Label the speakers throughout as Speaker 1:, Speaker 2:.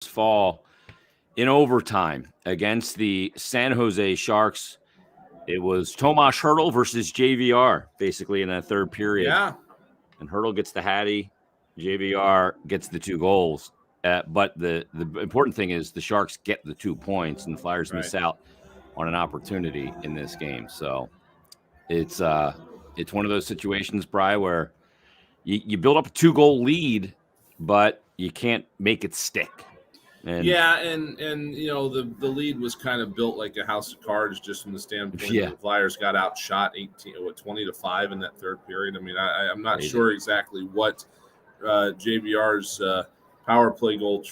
Speaker 1: fall in overtime against the San Jose Sharks. It was Tomas Hertl versus JVR, basically, in that third period.
Speaker 2: Yeah.
Speaker 1: And Hertl gets the Hattie. JVR gets the 2 goals. But the important thing is the Sharks get the 2 points, and the Flyers miss out on an opportunity in this game. So it's one of those situations, Bri, where you build up a 2-goal lead, but you can't make it stick.
Speaker 2: And the lead was kind of built like a house of cards, just from the standpoint that the Flyers got outshot 20-5 in that third period. I mean, I'm not sure exactly what JVR's power play goal,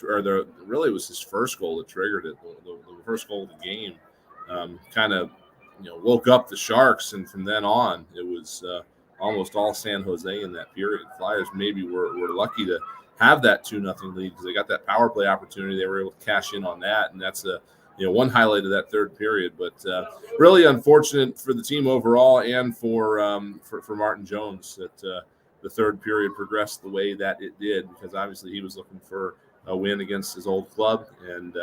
Speaker 2: really was his first goal that triggered it. The first goal of the game kind of woke up the Sharks, and from then on it was almost all San Jose in that period. Flyers maybe were lucky to have that 2-0 lead because they got that power play opportunity. They were able to cash in on that, and that's one highlight of that third period. But really unfortunate for the team overall, and for Martin Jones that the third period progressed the way that it did, because obviously he was looking for a win against his old club, and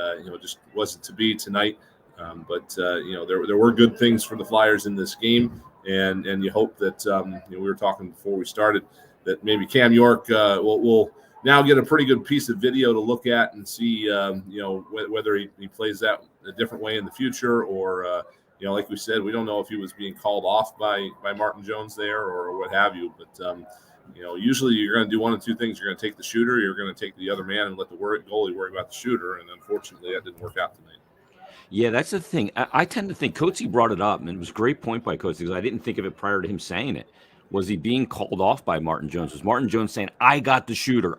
Speaker 2: just wasn't to be tonight. But there were good things for the Flyers in this game, and you hope that we were talking before we started that maybe Cam York will now get a pretty good piece of video to look at and see, whether he plays that a different way in the future, or, like we said, we don't know if he was being called off by Martin Jones there or what have you. But, usually you're going to do one of two things. You're going to take the shooter, you're going to take the other man and let the goalie worry about the shooter. And unfortunately, that didn't work out tonight.
Speaker 1: Yeah, that's the thing. I tend to think Coatsy brought it up, and it was a great point by Coatsy, because I didn't think of it prior to him saying it. Was he being called off by Martin Jones? Was Martin Jones saying, I got the shooter,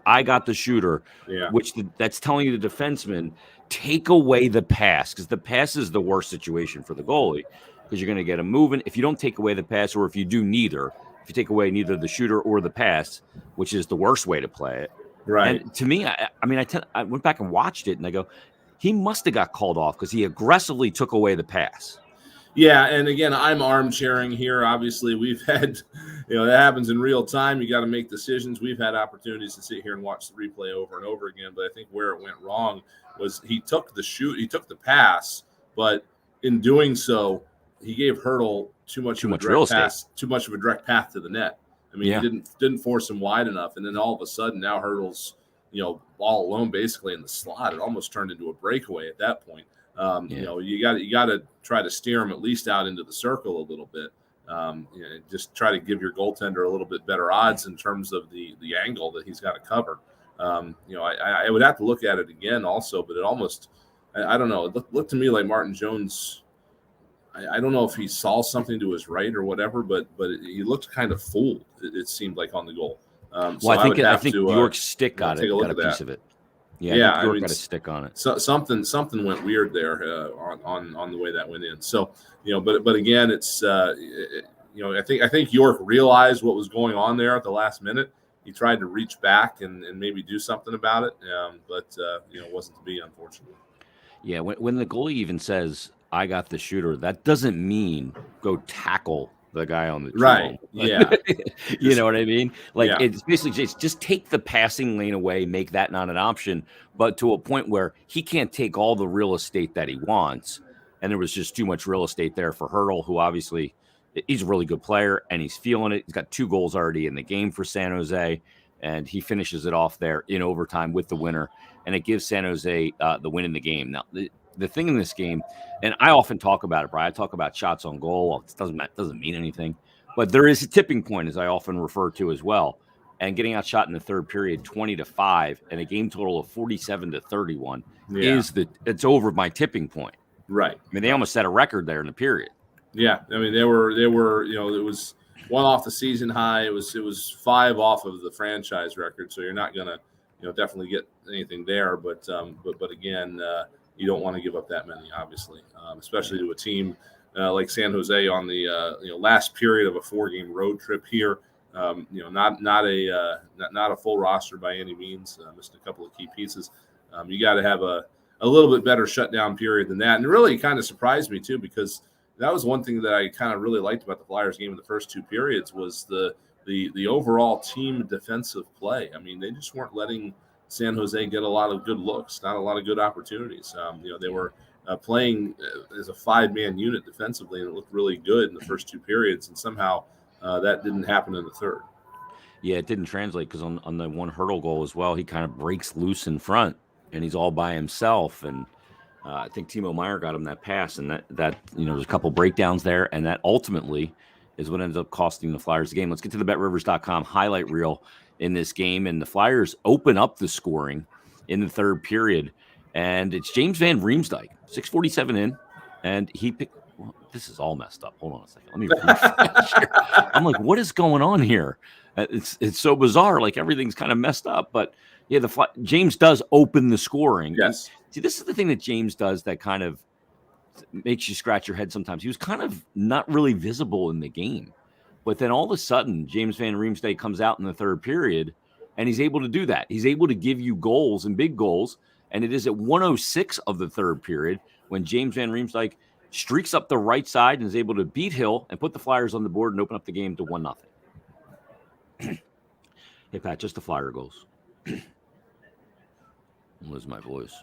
Speaker 2: yeah.
Speaker 1: which that's telling you the defenseman, take away the pass, because the pass is the worst situation for the goalie, because you're going to get him moving. If you don't take away the pass, or if you do neither, if you take away neither the shooter or the pass, which is the worst way to play it.
Speaker 2: Right.
Speaker 1: And to me, I went back and watched it, and I go, he must have got called off because he aggressively took away the pass.
Speaker 2: Yeah, and again, I'm armchairing here. Obviously, we've had, that happens in real time. You got to make decisions. We've had opportunities to sit here and watch the replay over and over again. But I think where it went wrong was he took the pass, but in doing so, he gave Hertl too much of a direct path to the net. I mean, he didn't force him wide enough, and then all of a sudden now Hertl's all alone basically in the slot. It almost turned into a breakaway at that point. You got to try to steer him at least out into the circle a little bit. Just try to give your goaltender a little bit better odds in terms of the angle that he's got to cover. I would have to look at it again also, but it almost, I don't know. It looked to me like Martin Jones. I don't know if he saw something to his right or whatever, but he looked kind of fooled. It seemed like on the goal.
Speaker 1: I think York's stick got a piece of it. Yeah, York got a stick on it.
Speaker 2: So something went weird there on the way that went in. So but again, it's I think York realized what was going on there at the last minute. He tried to reach back and maybe do something about it, but it wasn't to be, unfortunately.
Speaker 1: Yeah, when the goalie even says, "I got the shooter," that doesn't mean go tackle the guy on the team.
Speaker 2: Right. Yeah.
Speaker 1: You know what I mean? It's basically just take the passing lane away, make that not an option, but to a point where he can't take all the real estate that he wants. And there was just too much real estate there for Hertl, who obviously he's a really good player and he's feeling it. He's got 2 goals already in the game for San Jose, and he finishes it off there in overtime with the winner. And it gives San Jose the win in the game. Now, the thing in this game, and I often talk about it, Brian, I talk about shots on goal. Well, it doesn't mean anything, but there is a tipping point, as I often refer to as well. And getting outshot in the third period, 20-5, and a game total of 47-31 it's over my tipping point.
Speaker 2: Right.
Speaker 1: I mean, they almost set a record there in the period.
Speaker 2: Yeah. I mean, they were, it was 1 off the season high. It was 5 off of the franchise record. So you're not going to, definitely get anything there. But again, you don't want to give up that many, obviously, especially to a team like San Jose on the last period of a 4-game road trip here. Not a full roster by any means. Missed a couple of key pieces. You got to have a little bit better shutdown period than that, and it really kind of surprised me too, because that was one thing that I kind of really liked about the Flyers game in the first 2 periods was the overall team defensive play. I mean, they just weren't letting San Jose get a lot of good looks, not a lot of good opportunities. They were playing as a 5-man unit defensively, and it looked really good in the first 2 periods, and somehow that didn't happen in the third.
Speaker 1: Yeah, it didn't translate because on the one hurdle goal as well, he kind of breaks loose in front, and he's all by himself. And I think Timo Meyer got him that pass, and that there's a couple breakdowns there, and that ultimately is what ends up costing the Flyers the game. Let's get to the BetRivers.com highlight reel in this game, and the Flyers open up the scoring in the third period, and it's James Van Riemsdyk, 6:47 in, and he picked. Well, this is all messed up. Hold on a second. Let me refresh here. I'm like, what is going on here? It's so bizarre. Like everything's kind of messed up. But yeah, James does open the scoring.
Speaker 2: Yes.
Speaker 1: See, this is the thing that James does that kind of makes you scratch your head sometimes. He was kind of not really visible in the game. But then all of a sudden, James Van Riemsdyk comes out in the third period, and he's able to do that. He's able to give you goals and big goals. And it is at 106 of the third period when James Van Riemsdyk streaks up the right side and is able to beat Hill and put the Flyers on the board and open up the game to 1-0. Hey, Pat, just the Flyer goals. Lose my voice.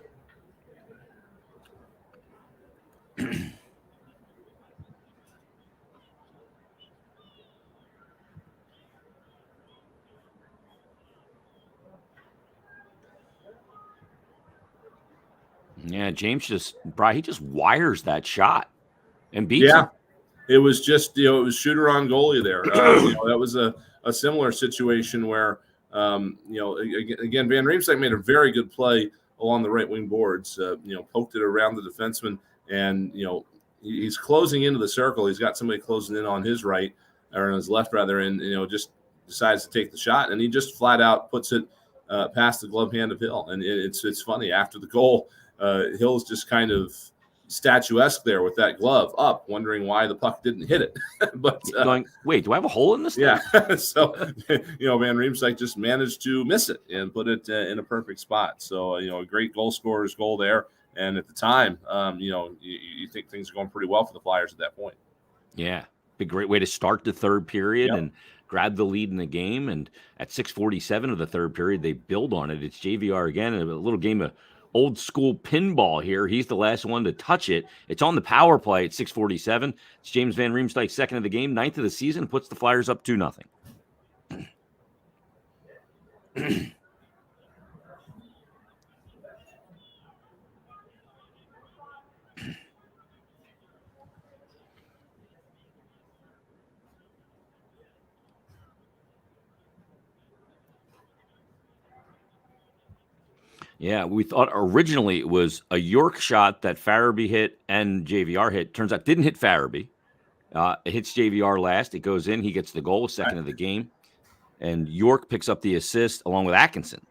Speaker 1: Yeah, James just wires that shot and beats him.
Speaker 2: It was just, it was shooter on goalie there. That was a similar situation where, again, Van Riemsdyk made a very good play along the right wing boards, poked it around the defenseman, and, he's closing into the circle. He's got somebody closing in on his right, or on his left rather, and, just decides to take the shot, and he just flat out puts it past the glove hand of Hill. And it's funny, after the goal, Hill's just kind of statuesque there with that glove up, wondering why the puck didn't hit it. But
Speaker 1: going, wait, do I have a hole in this thing?
Speaker 2: Yeah. So, Van Riemsdyk just managed to miss it and put it in a perfect spot. So, a great goal scorer's goal there. And at the time, you think things are going pretty well for the Flyers at that point.
Speaker 1: Yeah. A great way to start the third period and grab the lead in the game. And at 6:47 of the third period, they build on it. It's JVR again, and a little game of old school pinball here. He's the last one to touch it. It's on the power play at 6:47. It's James Van Riemsdyk, second of the game, 9th of the season, puts the Flyers up 2-0. Yeah, we thought originally it was a York shot that Farabee hit and JVR hit. Turns out didn't hit Farabee. It hits JVR last. It goes in. He gets the goal, second of the game. And York picks up the assist along with Atkinson.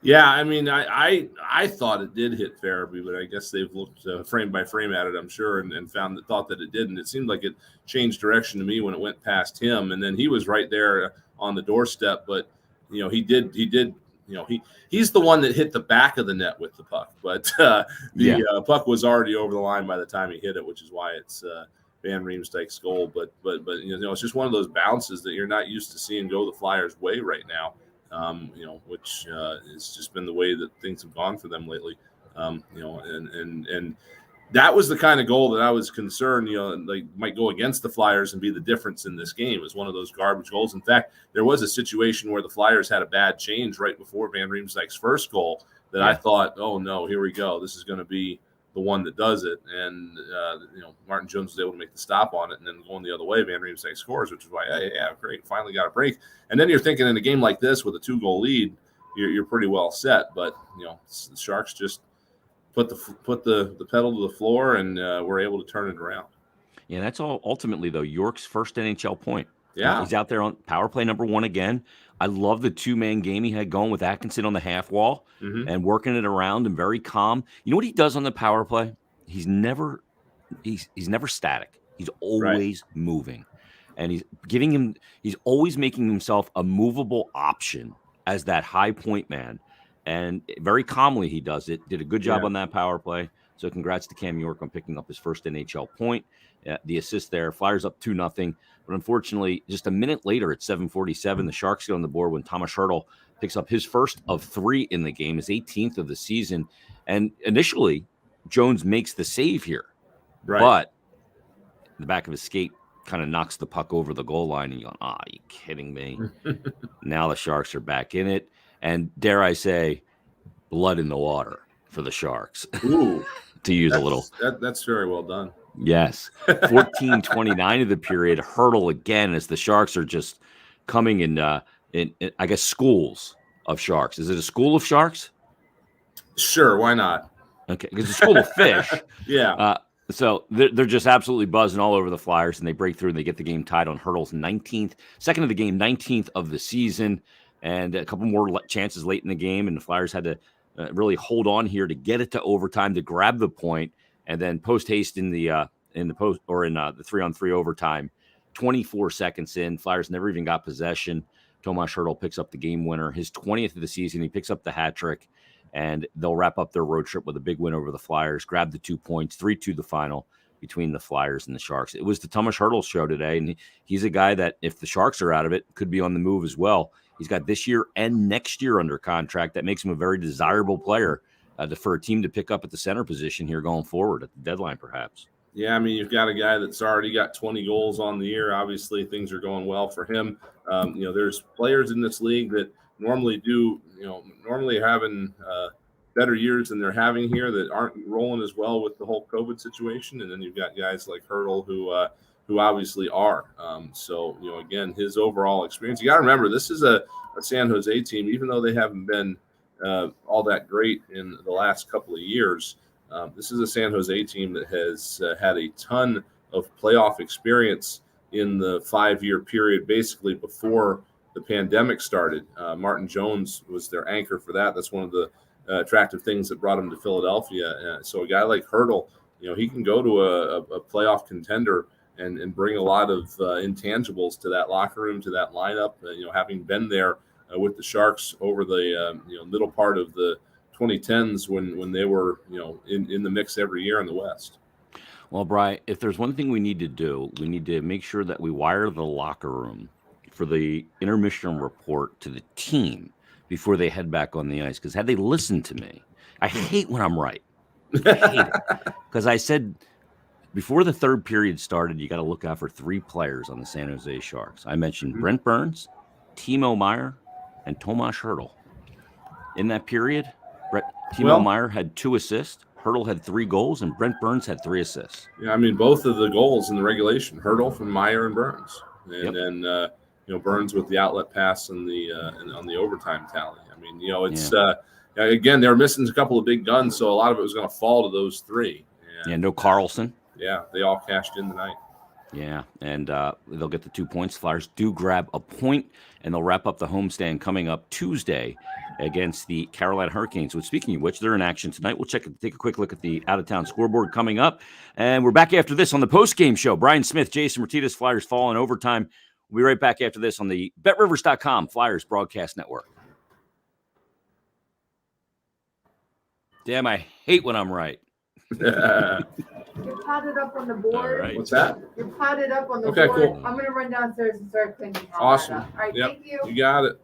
Speaker 2: Yeah, I mean, I thought it did hit Farabee, but I guess they've looked frame by frame at it, I'm sure, and thought that it didn't. It seemed like it changed direction to me when it went past him, and then he was right there on the doorstep. But he did. He's the one that hit the back of the net with the puck, but the puck was already over the line by the time he hit it, which is why it's Van Riemsdyk's goal. But it's just one of those bounces that you're not used to seeing go the Flyers' way right now. Which has just been the way that things have gone for them lately. And that was the kind of goal that I was concerned, like might go against the Flyers and be the difference in this game. It was one of those garbage goals. In fact, there was a situation where the Flyers had a bad change right before Van Riemsdyk's first goal that I thought, oh no, here we go. This is going to be the one that does it. And, Martin Jones was able to make the stop on it, and then going the other way, Van Riemsdyk scores, which is why, yeah, great, finally got a break. And then you're thinking in a game like this with a 2-goal lead, you're pretty well set. But, the Sharks just put the pedal to the floor and were able to turn it around.
Speaker 1: Yeah, that's all ultimately, though, York's first NHL point.
Speaker 2: Yeah.
Speaker 1: He's out there on power play number 1 again. I love the 2-man game he had going with Atkinson on the half wall and working it around and very calm. You know what he does on the power play? He's never static. He's always moving. And he's always making himself a movable option as that high point man. And very calmly he does it. Did a good job on that power play. So congrats to Cam York on picking up his first NHL point. The assist there. Flyers up 2-0. But unfortunately, just a minute later at 7:47, the Sharks get on the board when Thomas Hertl picks up his first of 3 in the game, his 18th of the season. And initially, Jones makes the save here.
Speaker 2: Right.
Speaker 1: But the back of his skate kind of knocks the puck over the goal line, and you're going, are you kidding me? Now the Sharks are back in it. And dare I say, blood in the water for the Sharks.
Speaker 2: Ooh,
Speaker 1: to use a little.
Speaker 2: That's very well done.
Speaker 1: Yes. 14:29 of the period, hurdle again as the Sharks are just coming in I guess, schools of Sharks. Is it a school of Sharks?
Speaker 2: Sure, why not?
Speaker 1: Okay, because it's a school of fish.
Speaker 2: Yeah.
Speaker 1: So they're just absolutely buzzing all over the Flyers, and they break through and they get the game tied on Hurdle's 19th, second of the game, 19th of the season, and a couple more chances late in the game, and the Flyers had to really hold on here to get it to overtime to grab the point, and then post haste in the 3-on-3 overtime, 24 seconds in, Flyers never even got possession. Tomas Hertl picks up the game winner, his 20th of the season. He picks up the hat trick. And they'll wrap up their road trip with a big win over the Flyers, grab the 2 points, 3-2 the final between the Flyers and the Sharks. It was the Tomas Hertl show today, and he's a guy that, if the Sharks are out of it, could be on the move as well. He's got this year and next year under contract. That makes him a very desirable player for a team to pick up at the center position here going forward at the deadline, perhaps.
Speaker 2: Yeah, I mean, you've got a guy that's already got 20 goals on the year. Obviously, things are going well for him. There's players in this league that normally having better years than they're having here that aren't rolling as well with the whole COVID situation. And then you've got guys like Hertl who obviously are. Again, his overall experience, you got to remember, this is a San Jose team, even though they haven't been all that great in the last couple of years. This is a San Jose team that has had a ton of playoff experience in the 5-year period, basically before the pandemic started. Martin Jones was their anchor for that. That's one of the attractive things that brought him to Philadelphia. So a guy like Hertl, he can go to a playoff contender and bring a lot of intangibles to that locker room, to that lineup. Having been there with the Sharks over the middle part of the 2010s when they were in the mix every year in the West.
Speaker 1: Well, Bri, if there's one thing we need to do, we need to make sure that we wire the locker room for the intermission report to the team before they head back on the ice. Because had they listened to me, I hate when I'm right. I hate it. Because I said before the third period started, you got to look out for 3 players on the San Jose Sharks. I mentioned Brent Burns, Timo Meier, and Tomas Hertl. In that period, Timo Meier had 2 assists, Hertl had 3 goals, and Brent Burns had 3 assists.
Speaker 2: Yeah, I mean, both of the goals in the regulation, Hertl from Meier and Burns. And then Burns with the outlet pass and on the overtime tally. I mean, again, they were missing a couple of big guns, so a lot of it was going to fall to those 3. And,
Speaker 1: no Carlson.
Speaker 2: Yeah, they all cashed in tonight.
Speaker 1: Yeah, and they'll get the 2 points. Flyers do grab a point, and they'll wrap up the homestand coming up Tuesday against the Carolina Hurricanes. Which, speaking of which, they're in action tonight. We'll take a quick look at the out-of-town scoreboard coming up. And we're back after this on the post-game show. Brian Smith, Jason Martinez, Flyers fall in overtime. We'll be right back after this on the BetRivers.com Flyers Broadcast Network. Damn, I hate when I'm right.
Speaker 3: You're potted up on the board.
Speaker 1: Right.
Speaker 2: What's that?
Speaker 3: You're potted up on the board.
Speaker 2: Okay, cool.
Speaker 3: I'm going to run downstairs and start cleaning all
Speaker 2: Awesome.
Speaker 3: that up. All right,
Speaker 2: Yep.
Speaker 3: thank you.
Speaker 2: You got it.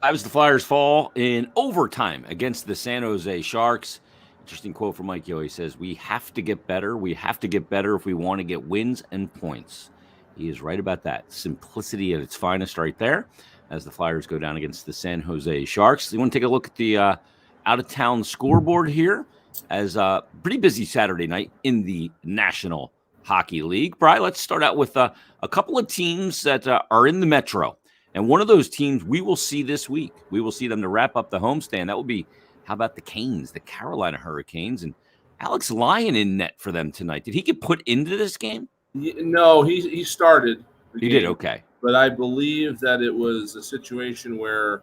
Speaker 1: As the Flyers fall in overtime against the San Jose Sharks. Interesting quote from Mike Yeo. He says, "We have to get better. We have to get better if we want to get wins and points." He is right about that. Simplicity at its finest right there as the Flyers go down against the San Jose Sharks. You want to take a look at the out-of-town scoreboard here as a pretty busy Saturday night in the National Hockey League. Brian, let's start out with a couple of teams that are in the Metro. And one of those teams we will see this week. We will see them to wrap up the homestand. That will be, how about the Canes, the Carolina Hurricanes, and Alex Lyon in net for them tonight. Did he get put into this game?
Speaker 2: No, he started.
Speaker 1: He did, okay.
Speaker 2: But I believe that it was a situation where,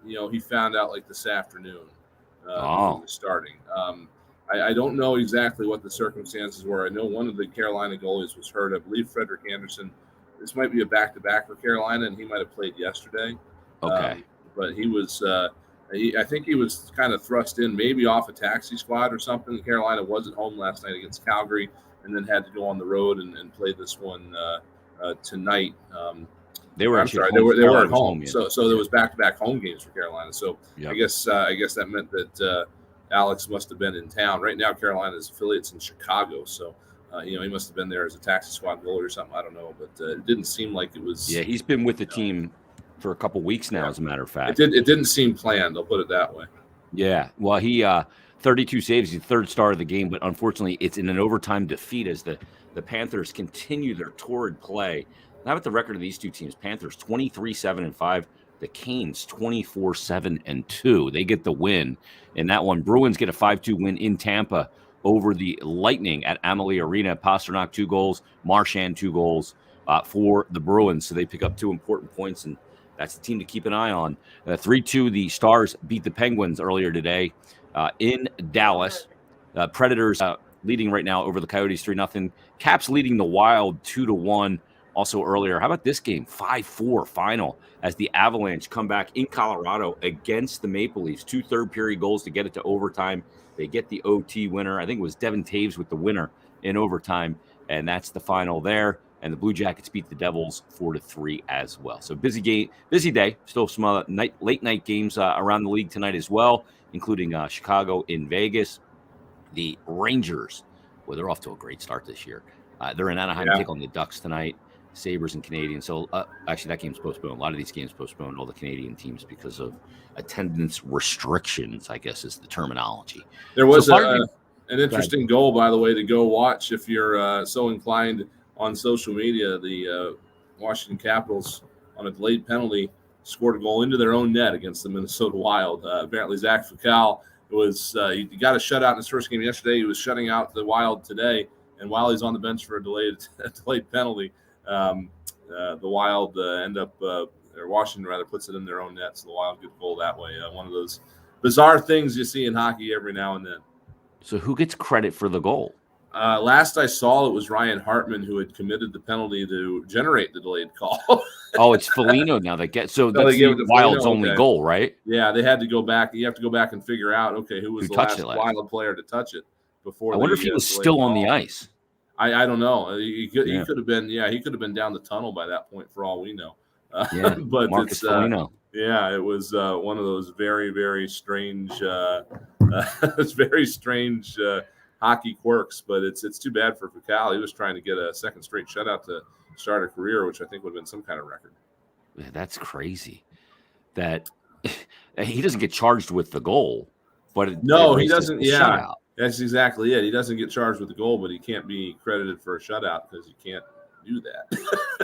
Speaker 2: he found out like this afternoon he was starting. I don't know exactly what the circumstances were. I know one of the Carolina goalies was hurt. I believe Frederick Anderson. This might be a back-to-back for Carolina, and he might have played yesterday.
Speaker 1: Okay.
Speaker 2: But he was I think he was kind of thrust in maybe off a taxi squad or something. Carolina was at home last night against Calgary and then had to go on the road and play this one tonight.
Speaker 1: They were
Speaker 2: they were at home. So there was back-to-back home games for Carolina. So yep. I guess that meant that Alex must have been in town. Right now, Carolina's affiliates in Chicago. So he must have been there as a taxi squad goalie or something. I don't know, but it didn't seem like it was.
Speaker 1: Yeah, he's been with the team for a couple weeks now, as a matter of fact.
Speaker 2: It didn't seem planned. I'll put it that way.
Speaker 1: Yeah, well, he 32 saves, he's the third star of the game, but unfortunately, it's in an overtime defeat as the Panthers continue their torrid play. How about the record of these two teams? Panthers 23-7-5. The Canes 24-7-2. They get the win in that one. Bruins get a 5-2 win in Tampa over the Lightning at Amalie Arena. Pasternak 2 goals, Marchand 2 goals for the Bruins. So they pick up 2 important points, and that's the team to keep an eye on. 3-2, the Stars beat the Penguins earlier today in Dallas. Predators leading right now over the Coyotes 3-0. Caps leading the Wild 2-1 also earlier. How about this game? 5-4 final as the Avalanche come back in Colorado against the Maple Leafs. 2 third-period goals to get it to overtime. They get the OT winner. I think it was Devin Taves with the winner in overtime, and that's the final there. And the Blue Jackets beat the Devils 4-3 as well. So busy day. Still some late night games around the league tonight as well, including Chicago in Vegas. The Rangers, well, they're off to a great start this year. They're in Anaheim to take on the Ducks tonight. Sabres and Canadians. So actually, that game's postponed. A lot of these games postponed, all the Canadian teams, because of attendance restrictions, I guess is the terminology.
Speaker 2: There was an interesting goal, by the way, to go watch if you're so inclined on social media. The Washington Capitals, on a delayed penalty, scored a goal into their own net against the Minnesota Wild. Apparently, Zach Fakal he got a shutout in his first game yesterday. He was shutting out the Wild today, and while he's on the bench for a delayed penalty, the Wild end up, or Washington rather, puts it in their own net, so the Wild get a goal that way. One of those bizarre things you see in hockey every now and then.
Speaker 1: So who gets credit for the goal?
Speaker 2: Last I saw, it was Ryan Hartman who had committed the penalty to generate the delayed call.
Speaker 1: Oh, it's Foligno now that gets. So that's the Wild's only goal, right?
Speaker 2: Yeah, they had to go back. You have to go back and figure out, who was the last Wild player to touch it before.
Speaker 1: I wonder if he was still on the ice.
Speaker 2: I don't know. He could have been. Yeah, he could have been down the tunnel by that point, for all we know. But
Speaker 1: Marcus Foligno.
Speaker 2: Yeah, it was one of those very, very strange, very strange hockey quirks. But it's too bad for Fakal. He was trying to get a second straight shutout to start a career, which I think would have been some kind of record.
Speaker 1: Yeah, that's crazy. That he doesn't get charged with the goal, but
Speaker 2: he doesn't. Yeah. Shutout. That's exactly it. He doesn't get charged with the goal, but he can't be credited for a shutout because he can't do that.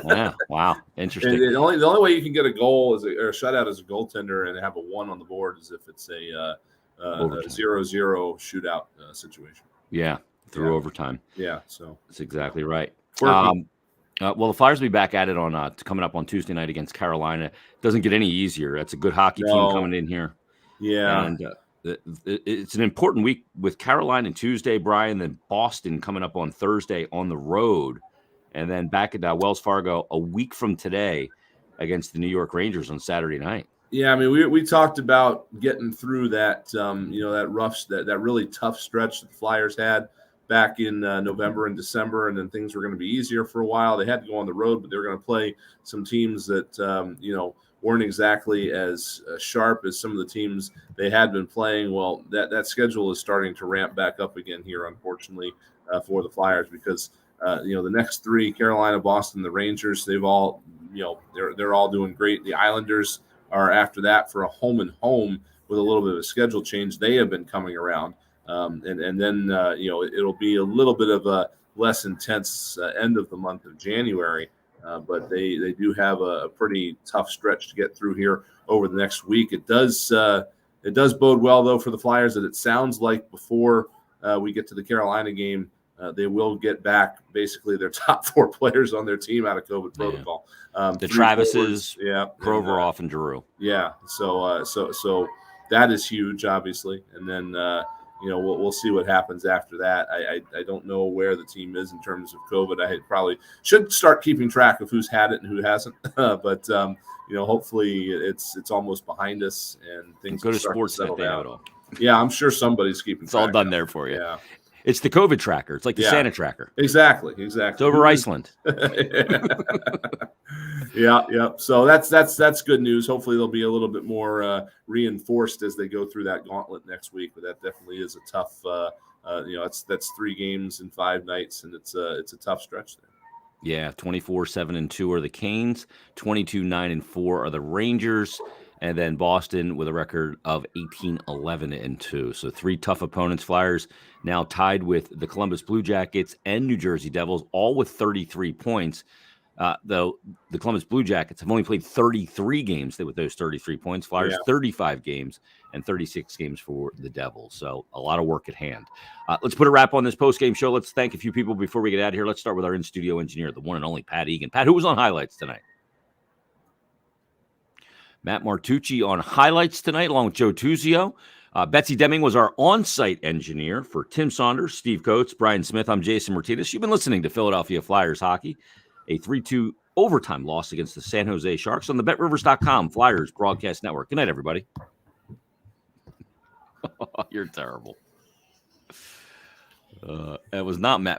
Speaker 1: Yeah, wow, interesting.
Speaker 2: And the only way you can get a goal or a shutout as a goaltender and have a 1 on the board is if it's a 0-0 shootout situation.
Speaker 1: Yeah, through overtime.
Speaker 2: Yeah, so
Speaker 1: that's exactly right. Well, the Flyers will be back at it on coming up on Tuesday night against Carolina. Doesn't get any easier. That's a good hockey team coming in here.
Speaker 2: Yeah,
Speaker 1: and it's an important week with Carolina Tuesday, Brian, then Boston coming up on Thursday on the road, and then back at Wells Fargo a week from today against the New York Rangers on Saturday night.
Speaker 2: Yeah, I mean, we talked about getting through that, that really tough stretch that the Flyers had back in November and December, and then things were going to be easier for a while. They had to go on the road, but they were going to play some teams that, weren't exactly as sharp as some of the teams they had been playing. Well, that schedule is starting to ramp back up again here, unfortunately, for the Flyers, because the next three, Carolina, Boston, the Rangers, they've all, they're all doing great. The Islanders are after that for a home and home with a little bit of a schedule change. They have been coming around. And then, it'll be a little bit of a less intense end of the month of January. But they do have a pretty tough stretch to get through here over the next week. It does bode well, though, for the Flyers that it sounds like before we get to the Carolina game, they will get back basically their top 4 players on their team out of COVID protocol.
Speaker 1: The Travises, Provorov, and Giroux.
Speaker 2: Yeah, so that is huge, obviously, and then we'll see what happens after that. I don't know where the team is in terms of COVID. I probably should start keeping track of who's had it and who hasn't, but hopefully it's almost behind us and things
Speaker 1: go to
Speaker 2: start
Speaker 1: sports
Speaker 2: to settle down.
Speaker 1: All.
Speaker 2: Yeah, I'm sure somebody's keeping.
Speaker 1: It's all done there for you. Yeah. It's the COVID tracker. It's like the Santa tracker.
Speaker 2: Exactly.
Speaker 1: It's over Iceland.
Speaker 2: Yeah. So that's good news. Hopefully they'll be a little bit more reinforced as they go through that gauntlet next week. But that definitely is a tough. That's 3 games in 5 nights, and it's a tough stretch there.
Speaker 1: Yeah, 24-7-2 are the Canes. 22-9-4 are the Rangers. And then Boston with a record of 18-11-2. So 3 tough opponents. Flyers now tied with the Columbus Blue Jackets and New Jersey Devils, all with 33 points. Though the Columbus Blue Jackets have only played 33 games with those 33 points. Flyers 35 games and 36 games for the Devils. So a lot of work at hand. Let's put a wrap on this post-game show. Let's thank a few people before we get out of here. Let's start with our in-studio engineer, the one and only Pat Egan. Pat, who was on highlights tonight? Matt Martucci on highlights tonight, along with Joe Tuzio. Betsy Deming was our on-site engineer. For Tim Saunders, Steve Coates, Brian Smith, I'm Jason Martinez. You've been listening to Philadelphia Flyers hockey, a 3-2 overtime loss against the San Jose Sharks on the BetRivers.com Flyers broadcast network. Good night, everybody. You're terrible. It was not Matt